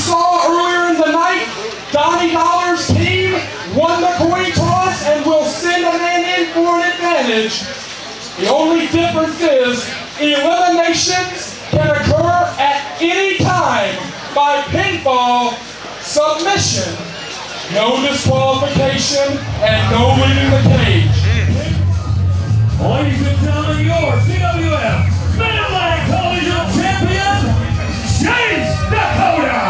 saw earlier in the night, Donnie Dollars' team won the coin toss and will send a man in for an advantage. The only difference is eliminations can occur at any time by pinfall, submission, no disqualification, and no leaving the cage. Ladies and gentlemen, your CWF Mid-Atlantic Collision Champion, Dakota!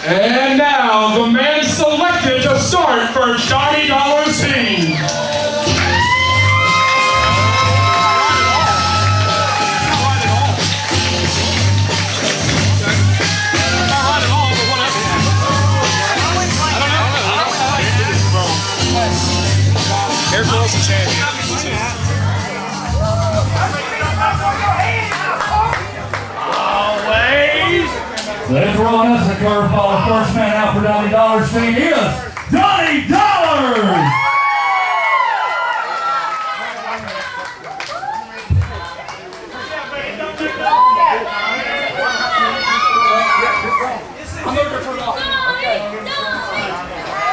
And now, the man selected to start for Donnie Dollars' team. Let's roll us a curveball. The first man out for Donnie Dollars' team is Donnie Dollars! I'm looking for the okay.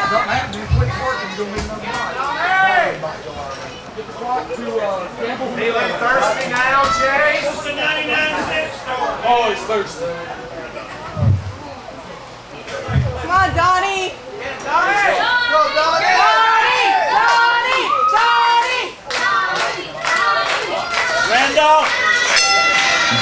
Something happened, you quit working, you're going to be get the clock to Campbell. Feeling thirsty now, Jay? Oh, he's thirsty. Come on, Donnie! Donnie! Go, Donnie! Randolph!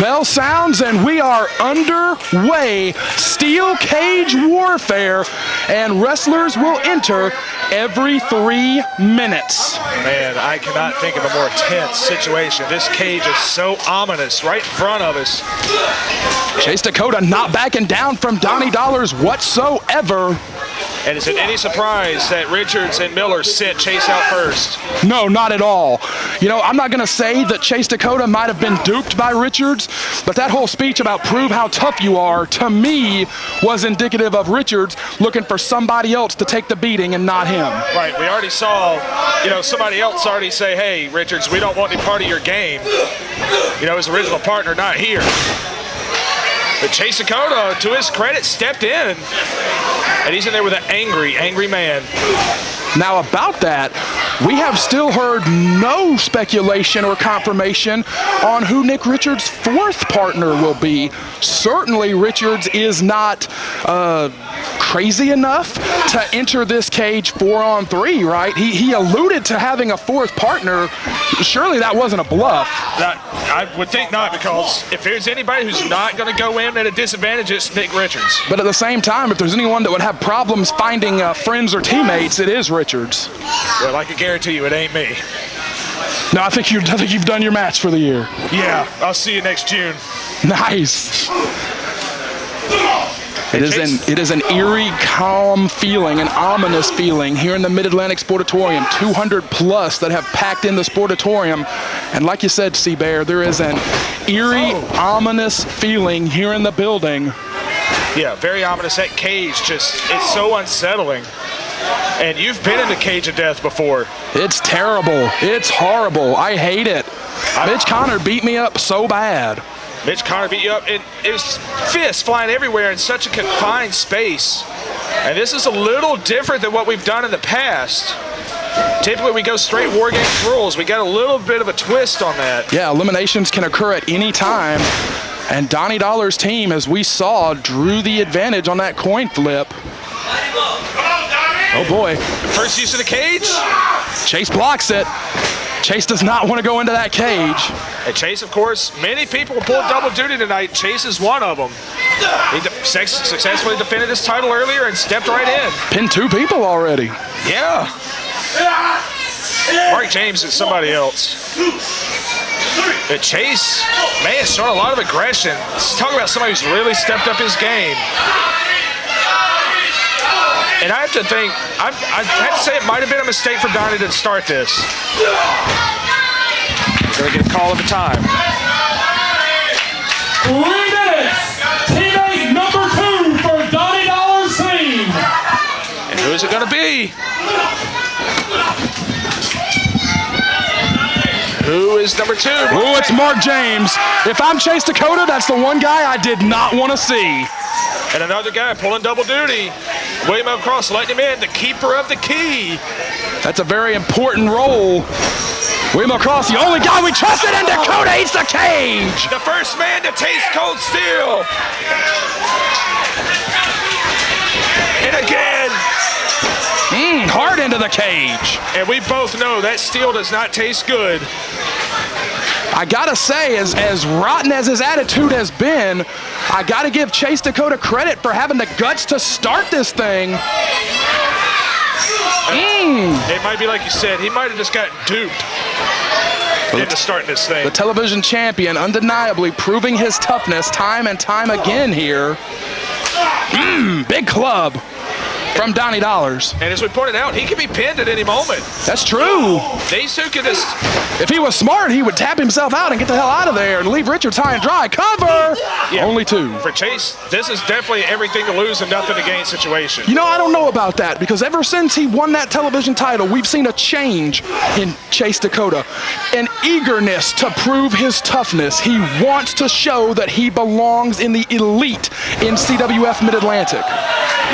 Bell sounds and we are underway. Steel cage warfare, and wrestlers will enter every 3 minutes. Man, I cannot think of a more tense situation. This cage is so ominous right in front of us. Chase Dakota not backing down from Donnie Dollars whatsoever. And is it any surprise that Richards and Miller sent Chase out first? No, not at all. You know, I'm not going to say that Chase Dakota might have been duped by Richards, but that whole speech about prove how tough you are, to me, was indicative of Richards looking for somebody else to take the beating and not him. Right, we already saw, somebody else already say, hey, Richards, we don't want any part of your game. His original partner not here. But Chase Dakota, to his credit, stepped in, and he's in there with an angry man. Now about that, we have still heard no speculation or confirmation on who Nick Richards' fourth partner will be. Certainly Richards is not crazy enough to enter this cage 4-on-3, right? He alluded to having a fourth partner. Surely that wasn't a bluff. I would think not, because if there's anybody who's not going to go in at a disadvantage, it's Nick Richards. But at the same time, if there's anyone that would have problems finding friends or teammates, it is Richards. Well, I can guarantee you it ain't me. No, I think you've done your match for the year. Yeah, I'll see you next June. Nice. It is an eerie, calm feeling, an ominous feeling here in the Mid-Atlantic Sportatorium. 200 plus that have packed in the Sportatorium. And like you said, C-Bear, there is an eerie, ominous feeling here in the building. Yeah, very ominous. That cage it's so unsettling. And you've been in the cage of death before. It's terrible. It's horrible. I hate it. Mitch Connor beat me up so bad. Mitch Connor beat you up, and his fists flying everywhere in such a confined space. And this is a little different than what we've done in the past. Typically, we go straight War Games rules. We got a little bit of a twist on that. Yeah, eliminations can occur at any time. And Donnie Dollars' team, as we saw, drew the advantage on that coin flip. Come on, Donnie! Oh, boy. First use of the cage. Chase blocks it. Chase does not want to go into that cage. And Chase, of course, many people pulled double duty tonight. Chase is one of them. He successfully defended his title earlier and stepped right in. Pinned 2 people already. Yeah. Mark James is somebody else. But Chase, man, showing a lot of aggression. Let's talk about somebody who's really stepped up his game. And I have to think, I have to say it might have been a mistake for Donnie to start this. Gonna get a call of the time. 3 minutes. Teammate number 2 for Donnie Dollars' team. And who's it gonna be? Who is number 2? Oh, it's Mark James. If I'm Chase Dakota, that's the one guy I did not want to see. And another guy pulling double duty. William L. Cross letting him in, the keeper of the key. That's a very important role. William L. Cross, the only guy we trusted, and Dakota eats the cage. The first man to taste cold steel. And again. Hard into the cage. And we both know that steel does not taste good. I gotta say, as rotten as his attitude has been, I gotta give Chase Dakota credit for having the guts to start this thing. It might be like you said, he might have just got duped into starting this thing. The television champion undeniably proving his toughness time and time again here. Big club from Donnie Dollars. And as we pointed out, he could be pinned at any moment. That's true. These two could just... If he was smart, he would tap himself out and get the hell out of there and leave Richards high and dry. Cover! Yeah. Only 2. For Chase, this is definitely everything to lose and nothing to gain situation. You know, I don't know about that, because ever since he won that television title, we've seen a change in Chase Dakota. An eagerness to prove his toughness. He wants to show that he belongs in the elite in CWF Mid-Atlantic.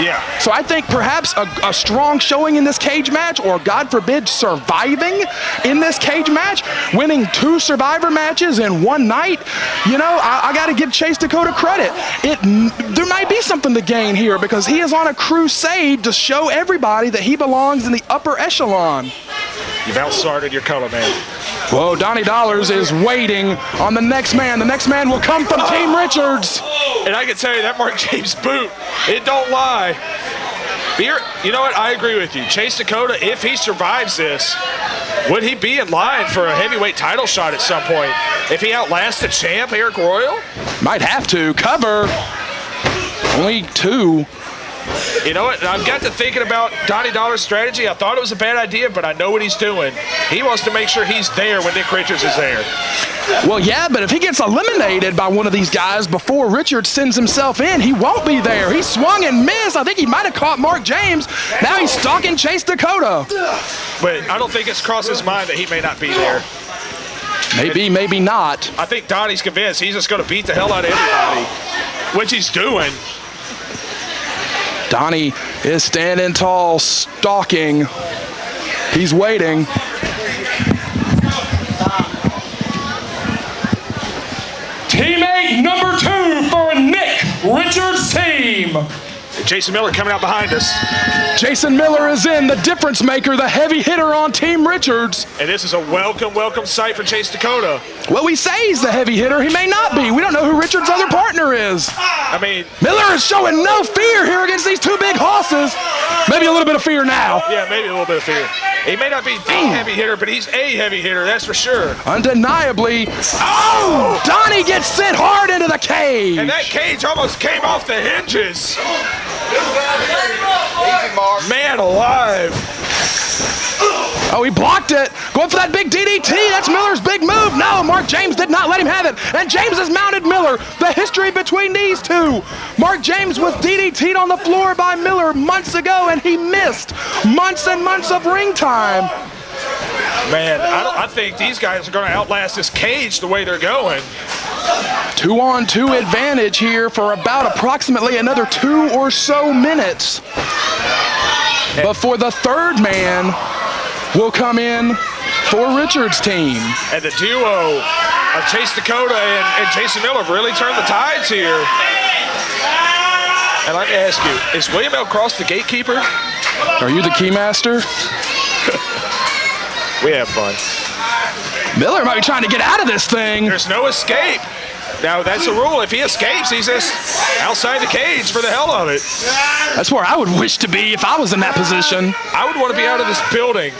Yeah. So I think perhaps a strong showing in this cage match, or God forbid surviving in this cage match, winning 2 Survivor matches in one night, you know, I got to give Chase Dakota credit. There might be something to gain here, because he is on a crusade to show everybody that he belongs in the upper echelon. You've outstarted your color, man. Whoa, Donnie Dollars is waiting on the next man. The next man will come from Team Richards. And I can tell you that Mark James boot, it don't lie. You know what? I agree with you. Chase Dakota, if he survives this, would he be in line for a heavyweight title shot at some point? If he outlasts the champ, Arik Royal? Might have to. Cover. Only 2. You know what? I've got to thinking about Donnie Dollars' strategy. I thought it was a bad idea, but I know what he's doing. He wants to make sure he's there when Nick Richards is there. Well, yeah, but if he gets eliminated by one of these guys before Richards sends himself in, he won't be there. He swung and missed. I think he might have caught Mark James. Now he's stalking Chase Dakota. But I don't think it's crossed his mind that he may not be there. Maybe, maybe not. I think Donnie's convinced he's just going to beat the hell out of everybody, which he's doing. Donnie is standing tall, stalking. He's waiting. Teammate number 2 for Nick Richards' team. Jason Miller coming out behind us. Jason Miller is in, the difference maker, the heavy hitter on Team Richards. And this is a welcome sight for Chase Dakota. Well, we say he's the heavy hitter. He may not be. We don't know who Richards' other partner is. I mean, Miller is showing no fear here against these 2 big horses. Maybe a little bit of fear now. yeah, maybe a little bit of fear. He may not be the heavy hitter, but he's a heavy hitter, that's for sure. Undeniably. Oh! Donnie gets sent hard into the cage. And that cage almost came off the hinges. Man alive. Oh, he blocked it. Going for that big DDT. That's Miller's big move. No, Mark James did not let him have it. And James has mounted Miller. The history between these 2. Mark James was DDT'd on the floor by Miller months ago, and he missed months and months of ring time. Man, I think these guys are going to outlast this cage the way they're going. 2-on-2 advantage here for about approximately another 2 or so minutes. Before the 3rd man will come in for Richards' team. And the duo of Chase Dakota and Jason Miller have really turned the tides here. And let me ask you, is William L. Cross the gatekeeper? Are you the keymaster? We have fun. Miller might be trying to get out of this thing. There's no escape. Now, that's the rule. If he escapes, he's just outside the cage for the hell of it. That's where I would wish to be if I was in that position. I would want to be out of this building.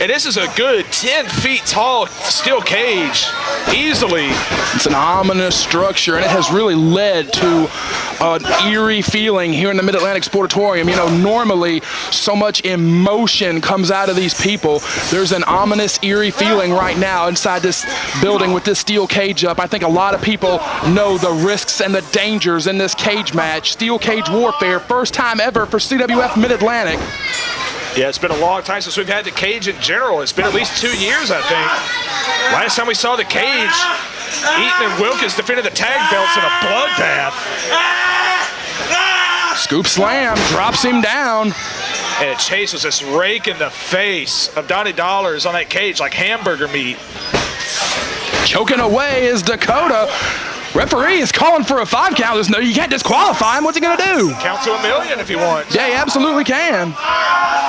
And this is a good 10 feet tall steel cage, easily. It's an ominous structure, and it has really led to an eerie feeling here in the Mid-Atlantic Sportatorium. You know, normally so much emotion comes out of these people. There's an ominous, eerie feeling right now inside this building with this steel cage up. I think a lot of people know the risks and the dangers in this cage match. Steel cage warfare, first time ever for CWF Mid-Atlantic. Yeah, it's been a long time since we've had the cage in general. It's been at least 2 years, I think. Last time we saw the cage, Eaton and Wilkins defended the tag belts in a bloodbath. Scoop slam, drops him down. And Chase was just raking the face of Donnie Dollars on that cage like hamburger meat. Choking away is Dakota. Referee is calling for a 5 count. There's no, you can't disqualify him. What's he gonna do? Count to 1,000,000 if he wants. Yeah, he absolutely can.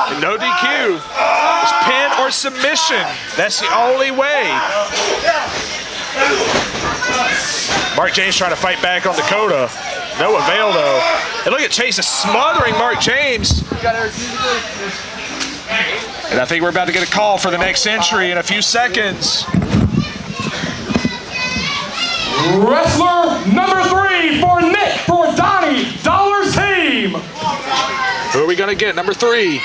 And no DQ. It's pin or submission. That's the only way. Mark James trying to fight back on Dakota. No avail though. And look at Chase smothering Mark James. And I think we're about to get a call for the next entry in a few seconds. Wrestler number 3 for Nick for Donnie Dollars team. Who are we going to get? Number 3.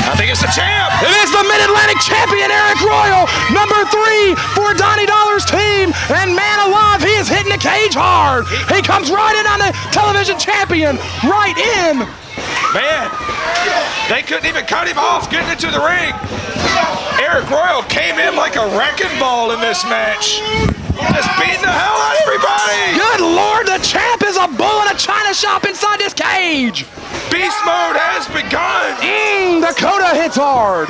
I think it's the champ. It is the Mid-Atlantic champion, Arik Royal, number 3 for Donnie Dollars team. And man alive, he is hitting the cage hard. He comes right in on the television champion, right in. Man, they couldn't even cut him off getting into the ring. Arik Royal came in like a wrecking ball in this match. Just beating the hell out of everybody. Good Lord, the champ is a bull in a china shop inside this cage. Beast mode has begun. Dakota hits hard.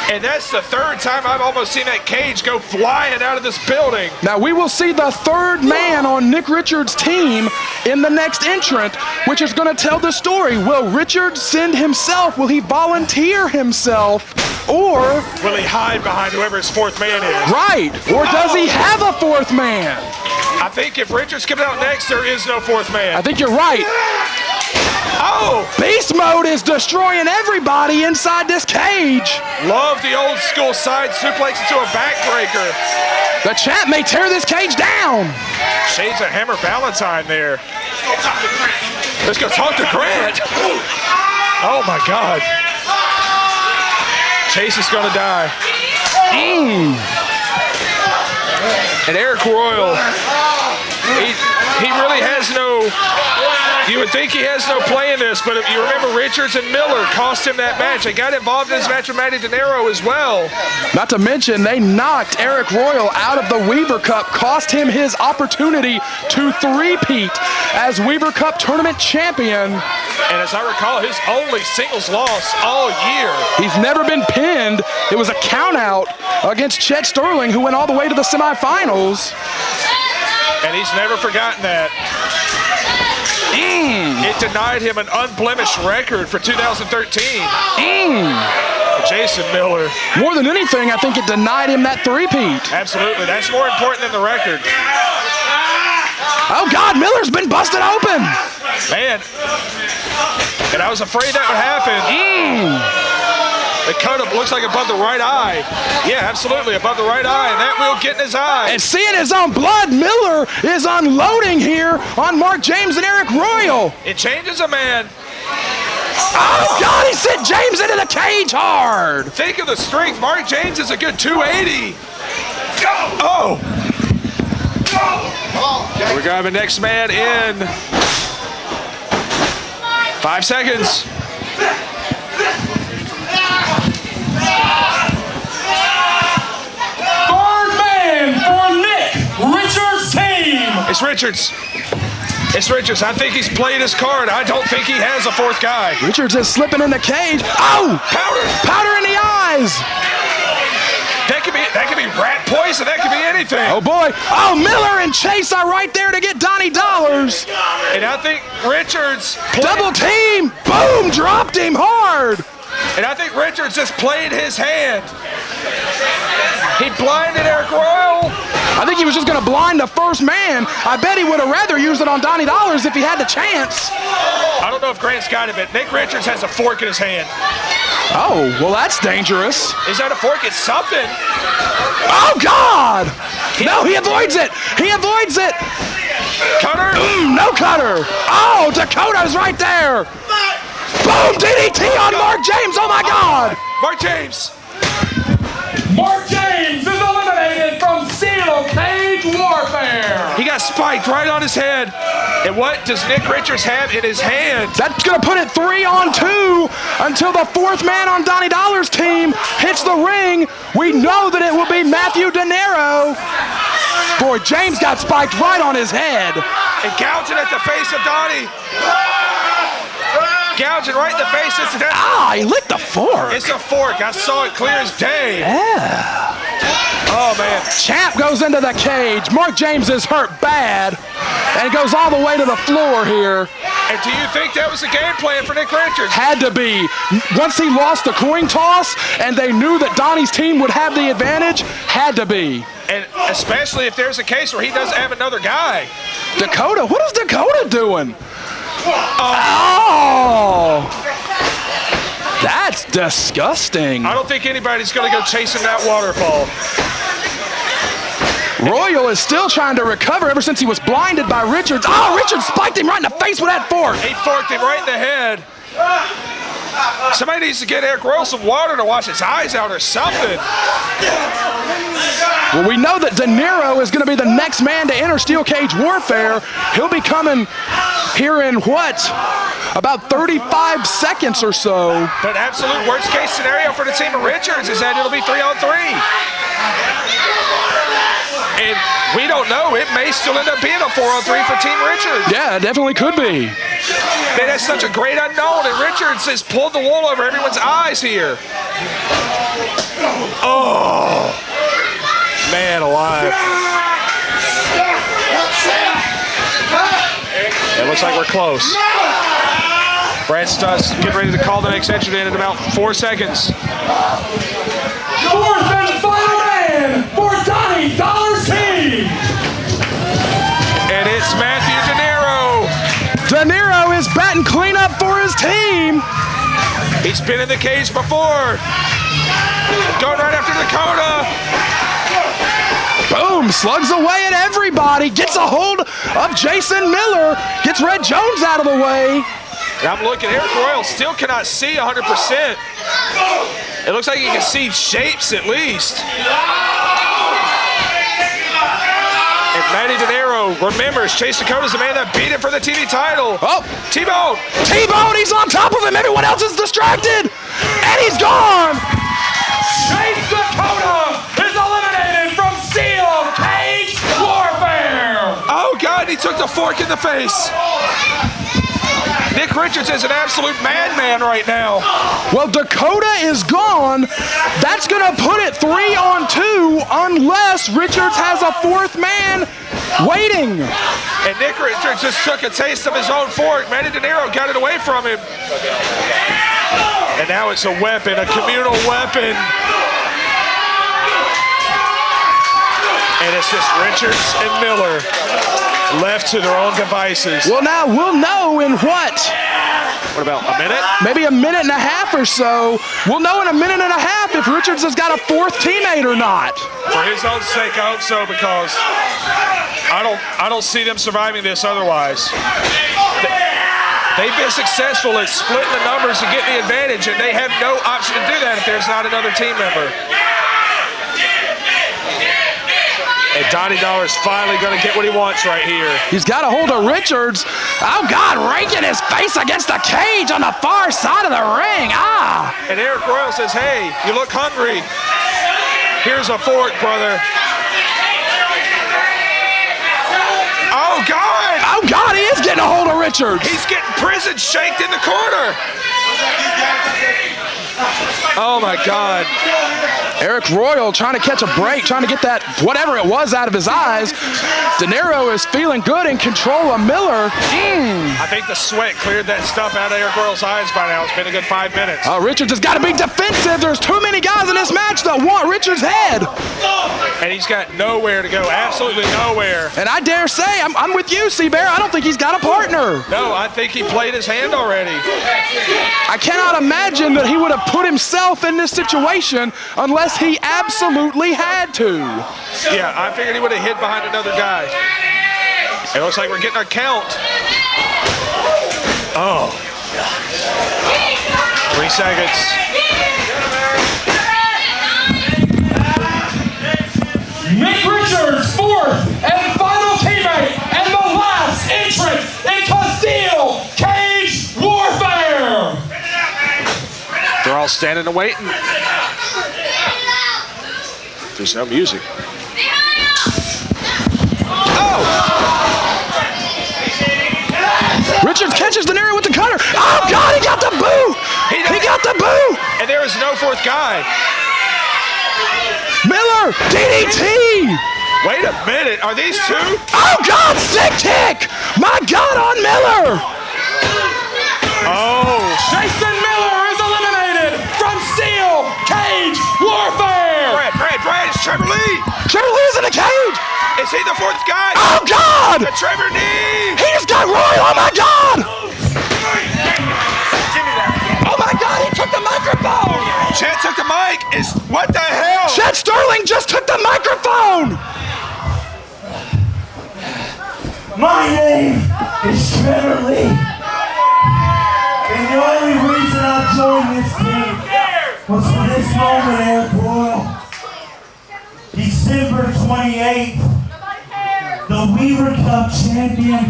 And that's the 3rd time I've almost seen that cage go flying out of this building. Now we will see the 3rd man on Nick Richards' team in the next entrant, which is going to tell the story. Will Richards send himself? Will he volunteer himself? Or will he hide behind whoever his 4th man is? Right. Or does he have a 4th man? I think if Richards comes out next, there is no 4th man. I think you're right. Oh! Beast mode is destroying everybody inside this cage. Love the old school side suplex into a backbreaker. The champ may tear this cage down. Shades of Hammer Valentine there. Let's go talk to Grant. Oh my God. Chase is gonna die. And Arik Royal, he really has no, you would think he has no play in this, but if you remember Richards and Miller cost him that match. They got involved in his match with Matty de Nero as well. Not to mention, they knocked Arik Royal out of the Weaver Cup, cost him his opportunity to three-peat as Weaver Cup tournament champion. And as I recall, his only singles loss all year. He's never been pinned. It was a count-out against Chet Sterling, who went all the way to the semifinals. And he's never forgotten that. It denied him an unblemished record for 2013. Jason Miller. More than anything, I think it denied him that three-peat. Absolutely. That's more important than the record. Oh, God, Miller's been busted open. Man. And I was afraid that would happen. The cut up looks like above the right eye. Yeah, absolutely, above the right eye, and that will get in his eye. And seeing his own blood, Miller is unloading here on Mark James and Arik Royal. It changes a man. Oh, God, he sent James into the cage hard. Think of the strength. Mark James is a good 280. Oh. We're going to have the next man in 5 seconds. It's Richards. It's Richards. I think he's played his card. I don't think he has a 4th guy. Richards is slipping in the cage. Oh! Powder! Powder in the eyes! That could be rat poison. That could be anything. Oh boy. Oh, Miller and Chase are right there to get Donnie Dollars. And I think Richards Double team. Boom, dropped him hard. And I think Richards just played his hand. He blinded Arik Royal. I think he was just going to blind the first man. I bet he would have rather used it on Donnie Dollars if he had the chance. I don't know if Grant's got it, but Nick Richards has a fork in his hand. Oh, well, that's dangerous. Is that a fork? It's something. Oh, God! No, he avoids it. He avoids it. Cutter. No cutter. Oh, Dakota's right there. Boom, DDT on Mark James. Oh, my God. Mark James. Mark James is eliminated from Steel Cage Warfare. He got spiked right on his head. And what does Nick Richards have in his hand? That's going to put it 3-on-2 until the fourth man on Donnie Dollars' team hits the ring. We know that it will be Matty de Nero. Boy, James got spiked right on his head. And gouging at the face of Donnie. Gouging right in the face. He licked the fork. It's a fork. I saw it clear as day. Yeah. Oh, man. Champ goes into the cage. Mark James is hurt bad and goes all the way to the floor here. And do you think that was the game plan for Nick Richards? Had to be. Once he lost the coin toss and they knew that Donnie's team would have the advantage, had to be. And especially if there's a case where he doesn't have another guy. Dakota, what is Dakota doing? Oh! That's disgusting. I don't think anybody's going to go chasing that waterfall. Royal is still trying to recover ever since he was blinded by Richards. Oh, Richards spiked him right in the face with that fork. He forked him right in the head. Somebody needs to get Arik Royal some water to wash his eyes out or something. Well, we know that De Niro is going to be the next man to enter Steel Cage Warfare. He'll be coming here in what? About 35 seconds or so. But absolute worst case scenario for the team of Richards is that it'll be 3-on-3. And we don't know. It may still end up being a 4-on-3 for Team Richards. Yeah, it definitely could be. Man, that's such a great unknown, and Richards has pulled the wool over everyone's eyes here. Oh, man alive. It looks like we're close. Brad Stutts getting ready to call the next entrant in about 4 seconds. Fourth and final man for Donnie Dollars' team. And it's Matty de Nero. De Niro is batting cleanup for his team. He's been in the cage before. Going right after Dakota. Boom, slugs away at everybody. Gets a hold of Jason Miller. Gets Red Jones out of the way. And I'm looking, Arik Royal still cannot see 100%. It looks like he can see shapes at least. And Matty de Nero remembers Chase Dakota's the man that beat him for the TV title. Oh, T-Bone. T-Bone, he's on top of him. Everyone else is distracted. And he's gone. Chase Dakota is eliminated from Steel Cage Warfare. Oh, God, he took the fork in the face. Nick Richards is an absolute madman right now. Well, Dakota is gone. That's going to put it 3-on-2 unless Richards has a fourth man waiting. And Nick Richards just took a taste of his own fork. Matty de Nero got it away from him. And now it's a weapon, a communal weapon. And it's just Richards and Miller left to their own devices. Well, now we'll know in what? What about a minute? Maybe a minute and a half or so. We'll know in a minute and a half if Richards has got a fourth teammate or not. For his own sake, I hope so, because I don't see them surviving this otherwise. They've been successful at splitting the numbers and getting the advantage, and they have no option to do that if there's not another team member. And Donnie Dollars finally going to get what he wants right here. He's got a hold of Richards. Oh, God, raking his face against the cage on the far side of the ring. And Arik Royal says, hey, you look hungry. Here's a fork, brother. Oh, God. Oh, God, he is getting a hold of Richards. He's getting prison shaked in the corner. Oh my God. Arik Royal trying to catch a break, trying to get that whatever it was out of his eyes. De Nero is feeling good in control of Miller. I think the sweat cleared that stuff out of Arik Royal's eyes by now. It's been a good 5 minutes. Richards has got to be defensive. There's too many guys in this match that want Richards' head. And he's got nowhere to go, absolutely nowhere. And I dare say, I'm with you, C-Bear. I don't think he's got a partner. No, I think he played his hand already. I cannot imagine that he would have put himself in this situation unless he absolutely had to. Yeah, I figured he would have hid behind another guy. It looks like we're getting our count. Oh. 3 seconds. Nick Richards, fourth and final teammate, and the last entrant into Steel Cage Warfare. They're all standing and waiting. There's no music. Oh! Richards catches De Nero with the cutter. Oh, God, he got the boot. He got the boot. And there is no fourth guy. Miller, DDT. Wait a minute, are these two? Oh, God, sick kick. My God, on Miller. Oh. Jason Miller is eliminated from Steel Cage Warfare. Brad, it's Trevor Lee. Trevor Lee is in the cage. Is he the fourth guy? Oh, God. The Trevor Lee. He just got Royal. Oh, my God. Oh, my God, he took the microphone. Chet took the mic. What the hell? Chet Sterling just took the microphone. My name is Trevor Lee. And the only reason I joined this team was for this moment, Arik Royal. December 28th, the Weaver Cup champion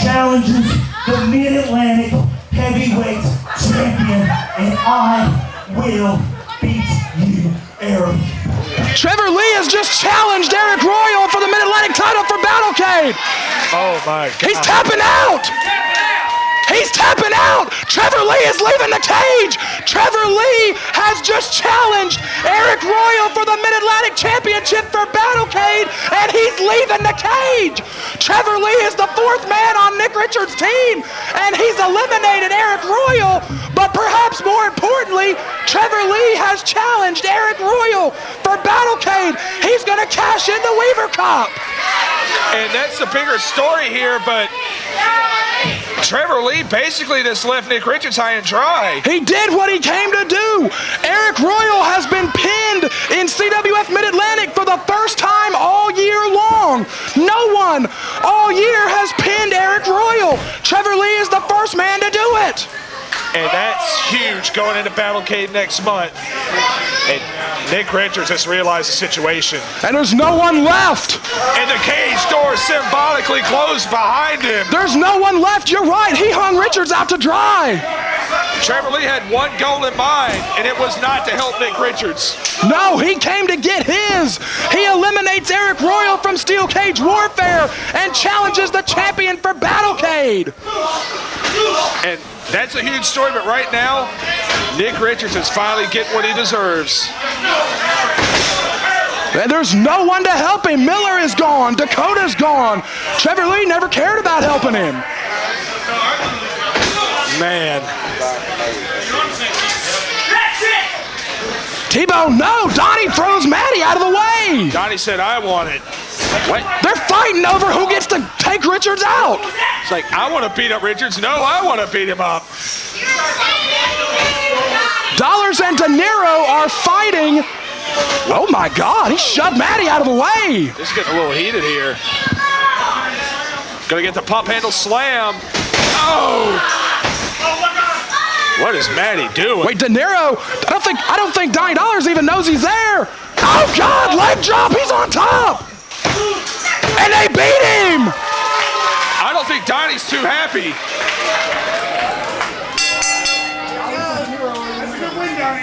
challenges the Mid-Atlantic heavyweight champion, and I will beat you, Aric. Trevor Lee has just challenged Arik Royal for the Mid-Atlantic title for Battlecade. Oh, my God. He's tapping out. He's tapping out. Trevor Lee is leaving the cage. Trevor Lee has just challenged Arik Royal for the Mid-Atlantic Championship for Battlecade, and he's leaving the cage. Trevor Lee is the fourth man on Nick Richards' team, and he's eliminated Arik Royal. But perhaps more importantly, Trevor Lee has challenged Arik Royal for Battlecade. He's going to cash in the Weaver Cup. And that's the bigger story here, but Trevor Lee basically just left Nick Richards high and dry. He did what he came to do. Arik Royal has been pinned in CWF Mid-Atlantic for the first time all year long. No one all year has pinned Arik Royal. Trevor Lee is the first man to do it. And that's huge going into Battlecade next month. And Nick Richards has realized the situation. And there's no one left. And the cage door symbolically closed behind him. There's no one left. You're right. He hung Richards out to dry. Trevor Lee had one goal in mind, and it was not to help Nick Richards. No, he came to get his. He eliminates Arik Royal from Steel Cage Warfare and challenges the champion for Battlecade. And that's a huge story, but right now, Nick Richards is finally getting what he deserves. And there's no one to help him. Miller is gone. Dakota's gone. Trevor Lee never cared about helping him. Man. T-Bone, no. Donnie throws Matty out of the way. Donnie said, I want it. What? They're fighting over who gets to take Richards out. It's like, I want to beat up Richards. No, I want to beat him up. Dollars and De Nero are fighting. Oh, my God. He shoved Matty out of the way. This is getting a little heated here. Gonna get the pump handle slam. Oh! What is Matty doing? Wait, De Nero, I don't think Donnie Dollars even knows he's there. Oh, God, leg drop. He's on top. And they beat him. I don't think Donnie's too happy.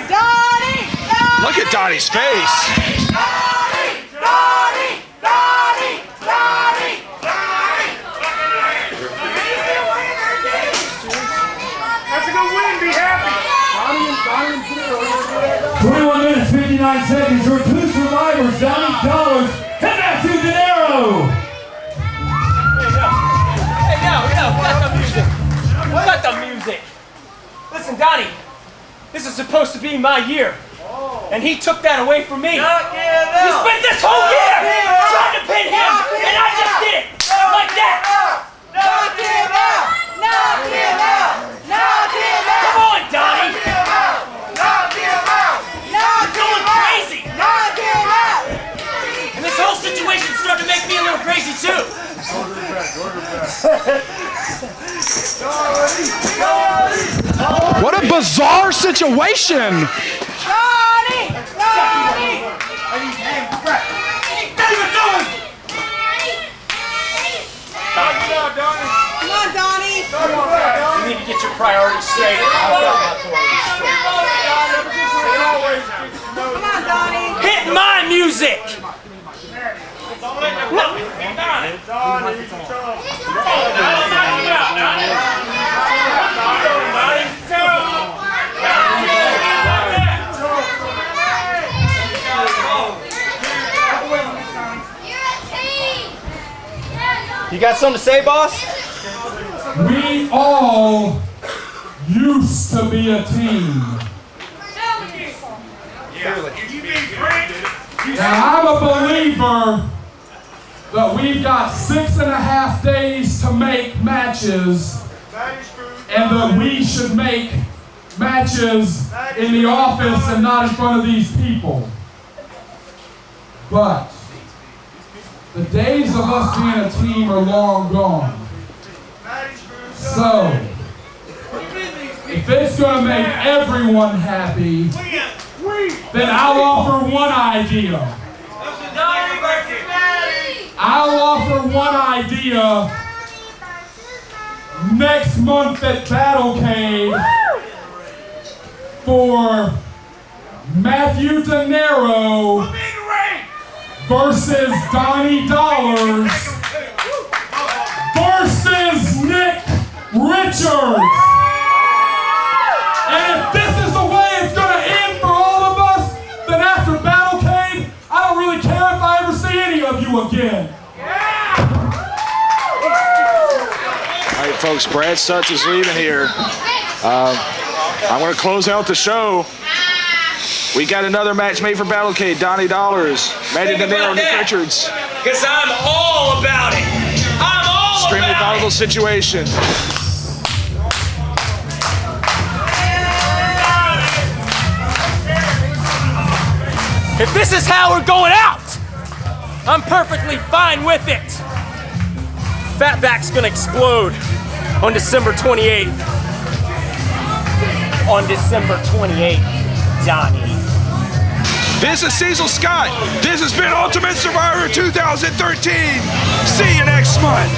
Donnie! Look at Donnie's face. Donnie! That's a good win. Dollars and Matty de Nero. Hey, no, cut the music. Cut the music. Listen, Donnie, this is supposed to be my year. And he took that away from me. You spent this whole year trying to pin him, and I just did it. Like that. Knock him out! Knock him out! Knock him out! Come on, Donnie. Knock him out! Knock You're going crazy. Knock him out! And this whole situation's starting to make me a little crazy, too. What a bizarre situation. Donnie! Donnie! Come on, Donnie! You need to get your priorities straight. I've got my priorities straight. Come on, Donnie! Hit my music! You got something to say, boss? We all used to be a team. And I'm a believer that we've got 6.5 days to make matches, and that we should make matches in the office and not in front of these people. But the days of us being a team are long gone. So, if it's going to make everyone happy, then I'll offer one idea. I'll offer one idea next month at Battlecade for Matty de Nero versus Donnie Dollars versus Nick Richards. And if this is the way it's going to end for all of us, then after Battlecade, I don't really care if I ever see any of you again. All right, folks, Brad Stutts is leaving here. I'm going to close out the show. We got another match made for Battlecade. Donnie Dollars, Matty de Nero, Nick Richards. Because I'm all about it. I'm all Extremely about volatile it. situation. If this is how we're going out, I'm perfectly fine with it. Fatback's gonna explode on December 28th. On December 28th, Donnie. This is Cecil Scott. This has been Ultimate Survivor 2013. See you next month.